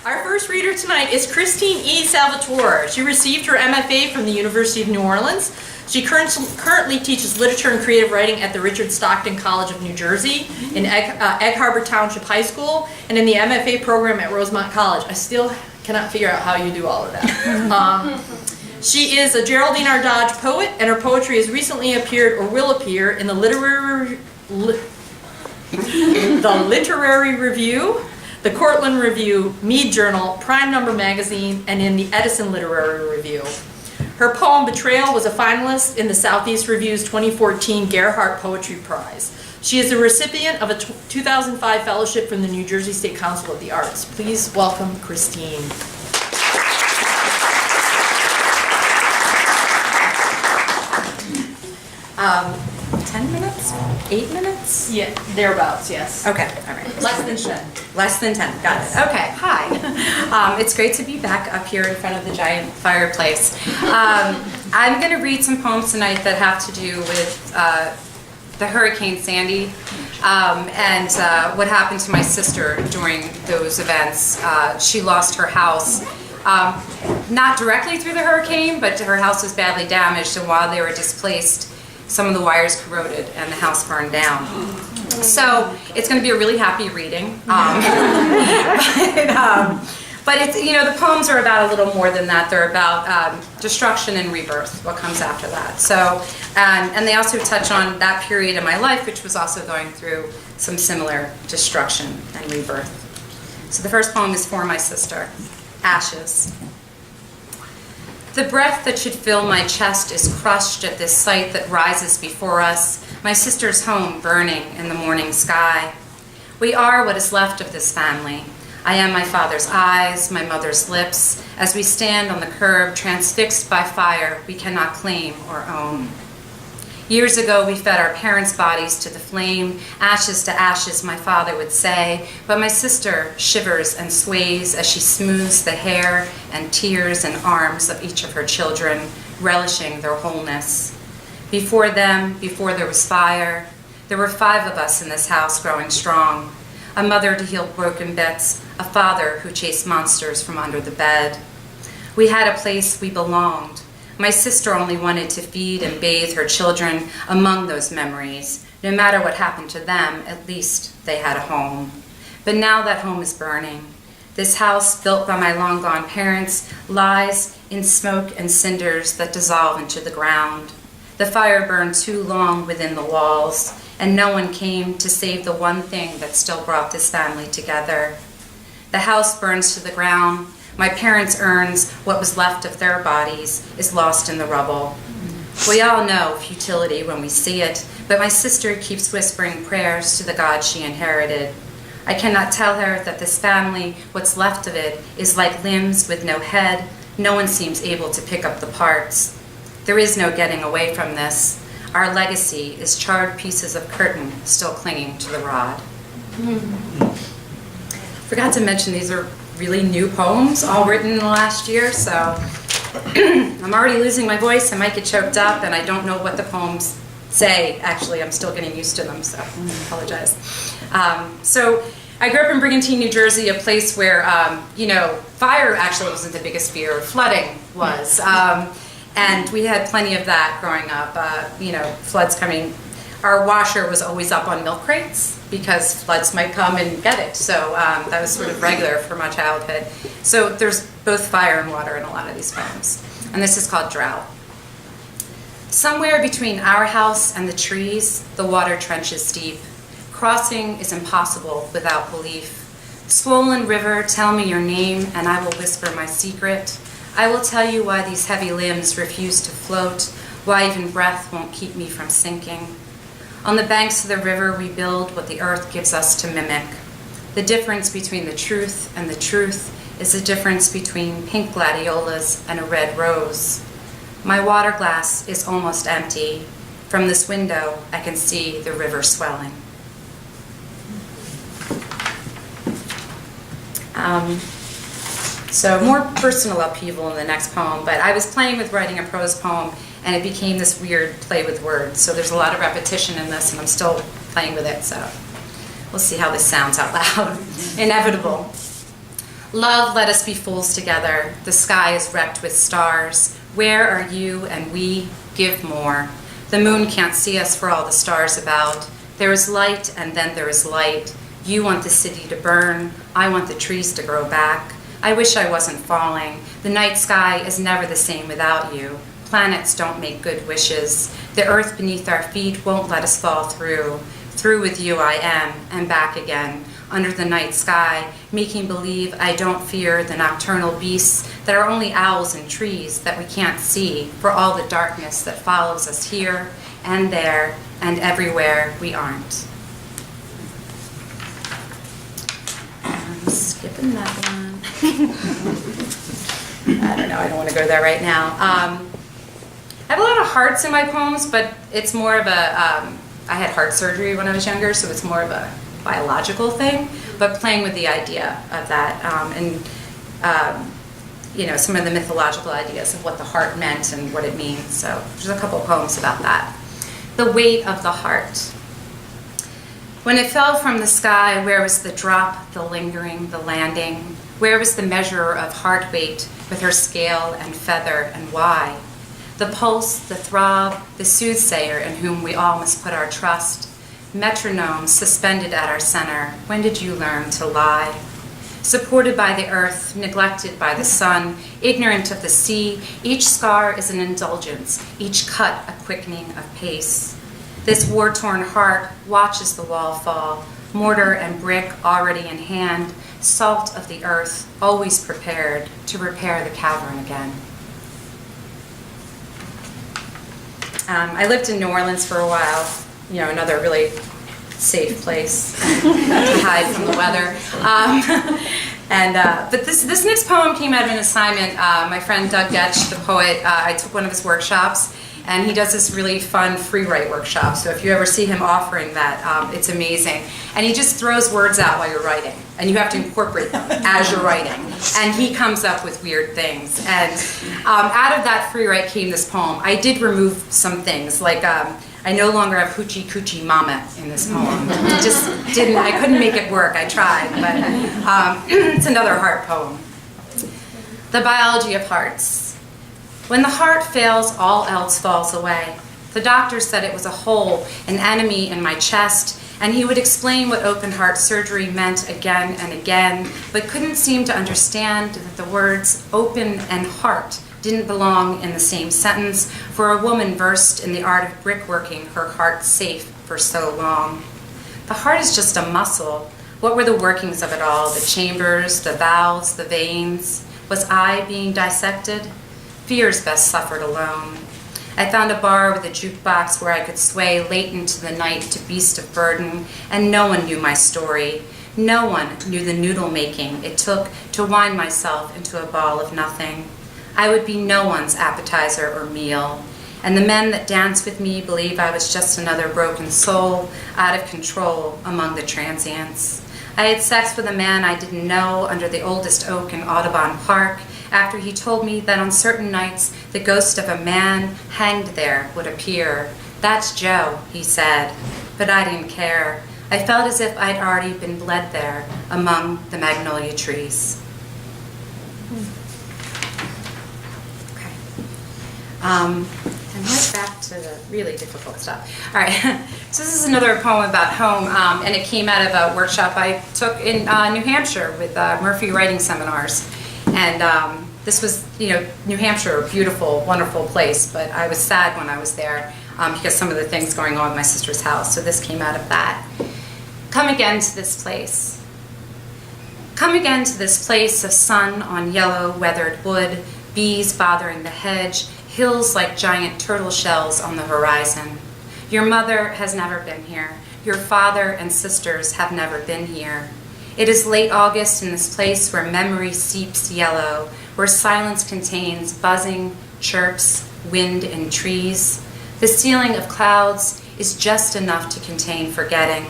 Our first reader tonight is Christine E Salvatore. She received her MFA from the University of New Orleans. She currently teaches literature and creative writing at the Richard Stockton College of New Jersey, in Egg Harbor Township High School, and in the MFA program at Rosemont College. I still cannot figure out how you do all of that. She is a Geraldine R. Dodge poet, and her poetry has recently appeared or will appear in the Literary Review, the Cortland Review, Mead Journal, Prime Number Magazine, and in the Edison Literary Review. Her poem Betrayal was a finalist in the Southeast Review's 2014 Gerhardt Poetry Prize. She is the recipient of a 2005 fellowship from the New Jersey State Council of the Arts. Please welcome Christine. 10 minutes? 8 minutes? Yeah, thereabouts, yes. Okay, all right. Less than 10. Less than 10, got it. Okay, hi. It's great to be back up here in front of the giant fireplace. I'm going to read some poems tonight that have to do with the Hurricane Sandy and what happened to my sister during those events. She lost her house. Not directly through the hurricane, but her house was badly damaged, and while they were displaced, some of the wires corroded and the house burned down. So it's going to be a really happy reading. But it's, you know, the poems are about a little more than that. They're about destruction and rebirth, what comes after that. So, and they also touch on that period in my life, which was also going through some similar destruction and rebirth. So the first poem is for my sister, Ashes. The breath that should fill my chest is crushed at this sight that rises before us, my sister's home burning in the morning sky. We are what is left of this family. I am my father's eyes, my mother's lips, as we stand on the curb, transfixed by fire we cannot claim or own. Years ago, we fed our parents' bodies to the flame, ashes to ashes, my father would say, but my sister shivers and sways as she smooths the hair and tears and arms of each of her children, relishing their wholeness. Before them, before there was fire, there were 5 of us in this house growing strong. A mother to heal broken bits, a father who chased monsters from under the bed. We had a place we belonged. My sister only wanted to feed and bathe her children among those memories. No matter what happened to them, at least they had a home. But now that home is burning. This house, built by my long-gone parents, lies in smoke and cinders that dissolve into the ground. The fire burned too long within the walls, and no one came to save the one thing that still brought this family together. The house burns to the ground. My parents' urns, what was left of their bodies, is lost in the rubble. We all know futility when we see it, but my sister keeps whispering prayers to the God she inherited. I cannot tell her that this family, what's left of it, is like limbs with no head. No one seems able to pick up the parts. There is no getting away from this. Our legacy is charred pieces of curtain still clinging to the rod. Forgot to mention these are really new poems, all written in the last year, so I'm already losing my voice. I might get choked up, and I don't know what the poems say. Actually, I'm still getting used to them, so I apologize. So I grew up in Brigantine, New Jersey, a place where, you know, fire actually wasn't the biggest fear. Flooding was. And we had plenty of that growing up, you know, floods coming. Our washer was always up on milk crates because floods might come and get it. So that was sort of regular for my childhood. So there's both fire and water in a lot of these poems. And this is called Drought. Somewhere between our house and the trees, the water trenches deep. Crossing is impossible without belief. Swollen river, tell me your name and I will whisper my secret. I will tell you why these heavy limbs refuse to float, why even breath won't keep me from sinking. On the banks of the river, we build what the earth gives us to mimic. The difference between the truth and the truth is the difference between pink gladiolas and a red rose. My water glass is almost empty. From this window, I can see the river swelling. So more personal upheaval in the next poem, but I was playing with writing a prose poem and it became this weird play with words. So there's a lot of repetition in this and I'm still playing with it, so we'll see how this sounds out loud. Inevitable. Love, let us be fools together. The sky is wrecked with stars. Where are you and we? Give more. The moon can't see us for all the stars about. There is light and then there is light. You want the city to burn. I want the trees to grow back. I wish I wasn't falling. The night sky is never the same without you. Planets don't make good wishes. The earth beneath our feet won't let us fall through. Through with you I am, and back again, under the night sky, making believe I don't fear the nocturnal beasts that are only owls and trees that we can't see for all the darkness that follows us here and there and everywhere we aren't. I'm skipping that one. I don't know, I don't want to go there right now. I have a lot of hearts in my poems, but it's more of a, I had heart surgery when I was younger, so it's more of a biological thing, but playing with the idea of that you know, some of the mythological ideas of what the heart meant and what it means. So there's a couple poems about that. The weight of the heart. When it fell from the sky, where was the drop, the lingering, the landing? Where was the measurer of heart weight with her scale and feather, and why? The pulse, the throb, the soothsayer in whom we all must put our trust. Metronome suspended at our center. When did you learn to lie? Supported by the earth, neglected by the sun, ignorant of the sea, each scar is an indulgence, each cut a quickening of pace. This war-torn heart watches the wall fall, mortar and brick already in hand, salt of the earth, always prepared to repair the cavern again. I lived in New Orleans for a while, you know, another really safe place to hide from the weather. But this next poem came out of an assignment. My friend Doug Getch, the poet, I took one of his workshops, and he does this really fun free write workshop. So if you ever see him offering that, it's amazing. And he just throws words out while you're writing, and you have to incorporate them as you're writing. And he comes up with weird things. And out of that free write came this poem. I did remove some things, like I no longer have hoochie coochie mama in this poem. It just didn't, I couldn't make it work. I tried, but it's another heart poem. The biology of hearts. When the heart fails, all else falls away. The doctor said it was a hole, an enemy in my chest, and he would explain what open heart surgery meant again and again, but couldn't seem to understand that the words open and heart didn't belong in the same sentence for a woman versed in the art of brickworking her heart safe for so long. The heart is just a muscle. What were the workings of it all? The chambers, the valves, the veins? Was I being dissected? Fears best suffered alone. I found a bar with a jukebox where I could sway late into the night to beast of burden, and no one knew my story. No one knew the noodle making it took to wind myself into a ball of nothing. I would be no one's appetizer or meal, and the men that danced with me believe I was just another broken soul, out of control among the transients. I had sex with a man I didn't know under the oldest oak in Audubon Park, after he told me that on certain nights the ghost of a man hanged there would appear. That's Joe, he said, but I didn't care. I felt as if I'd already been bled there among the magnolia trees. Okay. And right back to the really difficult stuff. All right, so this is another poem about home, and it came out of a workshop I took in New Hampshire with Murphy Writing Seminars. And this was, you know, New Hampshire, a beautiful, wonderful place, but I was sad when I was there because some of the things going on at my sister's house, so this came out of that. Come again to this place. Come again to this place of sun on yellow, weathered wood, bees bothering the hedge, hills like giant turtle shells on the horizon. Your mother has never been here. Your father and sisters have never been here. It is late August in this place where memory seeps yellow, where silence contains buzzing, chirps, wind and trees. The ceiling of clouds is just enough to contain forgetting.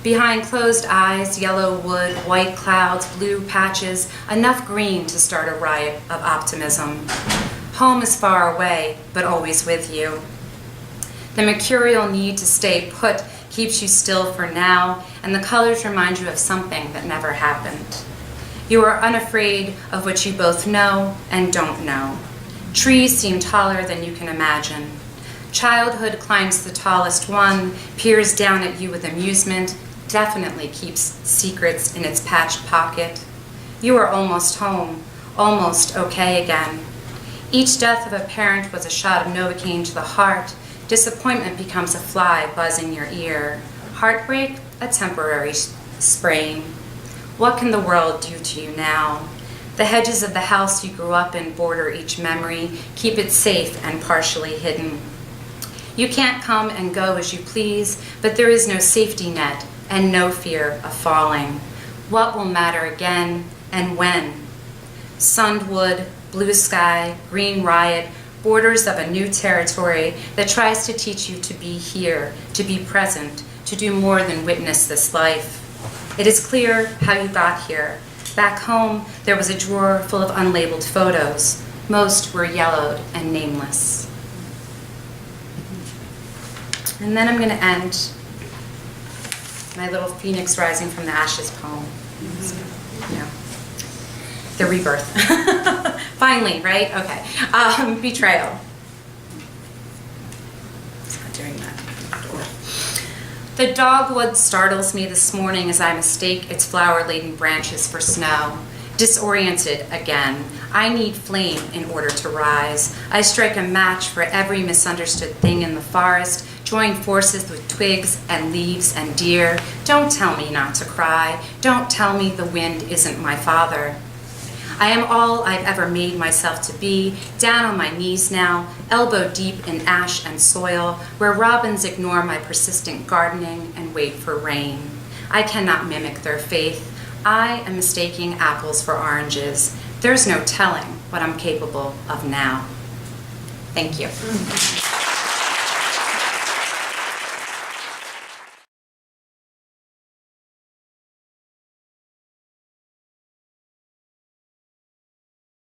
Behind closed eyes, yellow wood, white clouds, blue patches, enough green to start a riot of optimism. Home is far away, but always with you. The mercurial need to stay put keeps you still for now, and the colors remind you of something that never happened. You are unafraid of what you both know and don't know. Trees seem taller than you can imagine. Childhood climbs the tallest one, peers down at you with amusement, definitely keeps secrets in its patched pocket. You are almost home, almost okay again. Each death of a parent was a shot of Novocaine to the heart. Disappointment becomes a fly buzzing your ear. Heartbreak, a temporary sprain. What can the world do to you now? The hedges of the house you grew up in border each memory, keep it safe and partially hidden. You can't come and go as you please, but there is no safety net and no fear of falling. What will matter again and when? Sunned wood, blue sky, green riot, borders of a new territory that tries to teach you to be here, to be present, to do more than witness this life. It is clear how you got here. Back home, there was a drawer full of unlabeled photos. Most were yellowed and nameless. And then I'm going to end my little phoenix rising from the ashes poem. Yeah. The rebirth. Finally, right? Okay. Betrayal. It's not doing that. The dogwood startles me this morning as I mistake its flower-laden branches for snow. Disoriented again, I need flame in order to rise. I strike a match for every misunderstood thing in the forest, join forces with twigs and leaves and deer. Don't tell me not to cry. Don't tell me the wind isn't my father. I am all I've ever made myself to be, down on my knees now, elbow deep in ash and soil, where robins ignore my persistent gardening and wait for rain. I cannot mimic their faith. I am mistaking apples for oranges. There's no telling what I'm capable of now. Thank you.